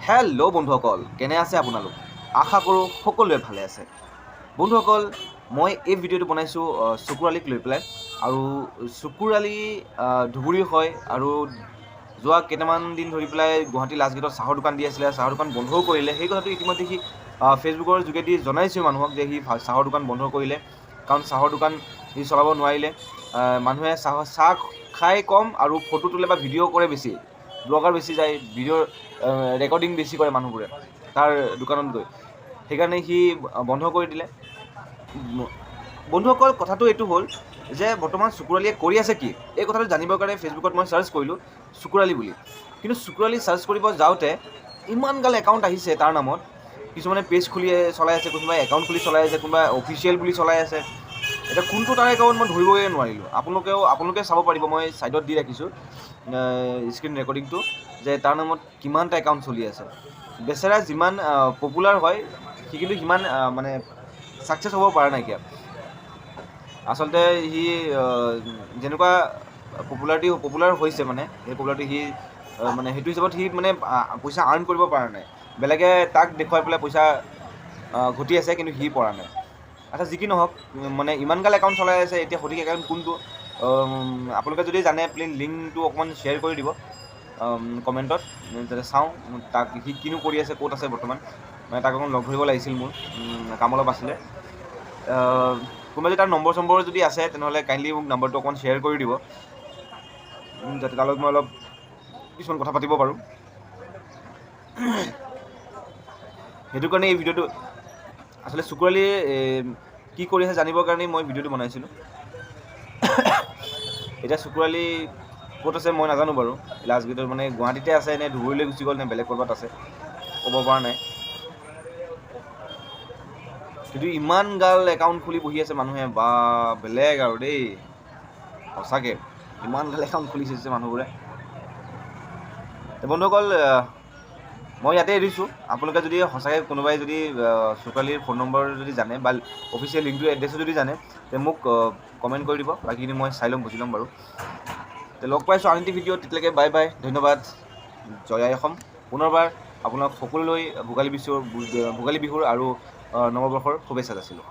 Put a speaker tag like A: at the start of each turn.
A: Hello' বন্ধুসকল, কেনে আছে আপোনালোক? আশা কৰোঁ সকলোৱে ভালে আছে। বন্ধুসকল, মই এই ভিডিঅ'টো বনাইছোঁ চকুৰালীক লৈ পেলাই। আৰু চকুৰালী ধুবুৰীৰ হয় আৰু যোৱা কেইটামান দিন ধৰি পেলাই গুৱাহাটী লাষ্ট গেটত চাহৰ দোকান দি আছিলে, চাহৰ দোকান বন্ধও কৰিলে। সেই কথাটো ইতিমধ্যে সি ফেচবুকৰ যোগেদি জনাইছে মানুহক যে সি চাহৰ দোকান বন্ধ কৰিলে, কাৰণ চাহৰ দোকান সি চলাব নোৱাৰিলে। মানুহে চাহ খাই কম আৰু ফটো তোলে বা ভিডিঅ' কৰে বেছি, ব্লগাৰ বেছি যায়, ভিডিঅ'ৰ ৰেকৰ্ডিং বেছি কৰে মানুহবোৰে তাৰ দোকানত গৈ, সেইকাৰণে সি বন্ধ কৰি দিলে। বন্ধুসকল, কথাটো এইটো হ'ল যে বৰ্তমান চকুৰালীয়ে কৰি আছে কি, এই কথাটো জানিবৰ কাৰণে ফেচবুকত মই চাৰ্চ কৰিলোঁ চকুৰালী বুলি। কিন্তু চকুৰালী চাৰ্চ কৰিব যাওঁতে ইমান গাল একাউণ্ট আহিছে তাৰ নামত। কিছুমানে পেজ খুলি চলাই আছে, কোনোবাই একাউণ্ট খুলি চলাই আছে, কোনোবাই অফিচিয়েল বুলি চলাই আছে। এতিয়া কোনটো তাৰ একাউণ্ট মই ধৰিবগৈ নোৱাৰিলোঁ। আপোনালোকে চাব পাৰিব, মই ছাইডত দি ৰাখিছোঁ স্ক্ৰীণ ৰেকৰ্ডিংটো, যে তাৰ নামত কিমানটা একাউণ্ট চলি আছে। বেচেৰা যিমান পপুলাৰ হয় সি কিন্তু সিমান মানে ছাকচেছ হ'ব পৰা নাইকিয়া। আচলতে সি যেনেকুৱা পপুলাৰ হৈছে, মানে সেই পপুলাৰিটি সি মানে সেইটো হিচাপত সি মানে পইচা আৰ্ণ কৰিব পৰা নাই। বেলেগে তাক দেখুৱাই পেলাই পইচা ঘটি আছে, কিন্তু সি পৰা নাই। আচ্ছা, যি কি নহওক, মানে ইমান গাল একাউণ্ট চলাই আছে, এতিয়া সঠিক একাউণ্ট কোনটো আপোনালোকে যদি জানে প্লিজ লিংকটো অকণমান শ্বেয়াৰ কৰি দিব কমেণ্টত, যাতে চাওঁ তাক সি কিনো কৰি আছে, ক'ত আছে বৰ্তমান। মানে তাক অকণ লগ ধৰিব লাগিছিল, মোৰ কাম অলপ আছিলে। কোনোবা যদি তাৰ নম্বৰ যদি আছে, তেনেহ'লে কাইণ্ডলি মোক নম্বৰটো অকণমান শ্বেয়াৰ কৰি দিব, যাতে তাৰ লগত মই অলপ কিছুমান কথা পাতিব পাৰোঁ। সেইটো কাৰণে এই ভিডিঅ'টো আচলতে চকুৰালীয়ে কি কৰি আছে জানিবৰ কাৰণেই মই ভিডিঅ'টো বনাইছিলোঁ। এতিয়া চকুৰালী ক'ত আছে মই নাজানো বাৰু। লাষ্ট গেটত মানে গুৱাহাটীতে আছে, নে ধুবুৰীলৈ গুচি গ'ল, নে বেলেগ ক'ৰবাত আছে, ক'ব পৰা নাই। কিন্তু ইমান গাল একাউণ্ট খুলি বহি আছে মানুহে, বা বেলেগ আৰু দেই, সঁচাকৈ ইমান গাল একাউণ্ট খুলি থৈছে মানুহবোৰে। বন্ধুসকল, মই ইয়াতে এৰিছোঁ। আপোনালোকে যদি সঁচাকৈ কোনোবাই যদি চকুৰালীৰ ফোন নম্বৰ যদি জানে বা অফিচিয়েল লিংকটো এড্ৰেছো যদি জানে, তে মোক কমেণ্ট কৰি দিব, বাকীখিনি মই চাই ল'ম, বুজি ল'ম বাৰু। লগ পাইছোঁ আন এটি ভিডিঅ'ত, তেতিয়ালৈকে বাই বাই, ধন্যবাদ, জয় আই অসম। পুনৰবাৰ আপোনাক সকলোলৈ ভোগালী বিহুৰ আৰু নৱবৰ্ষৰ শুভেচ্ছা যাচিলোঁ।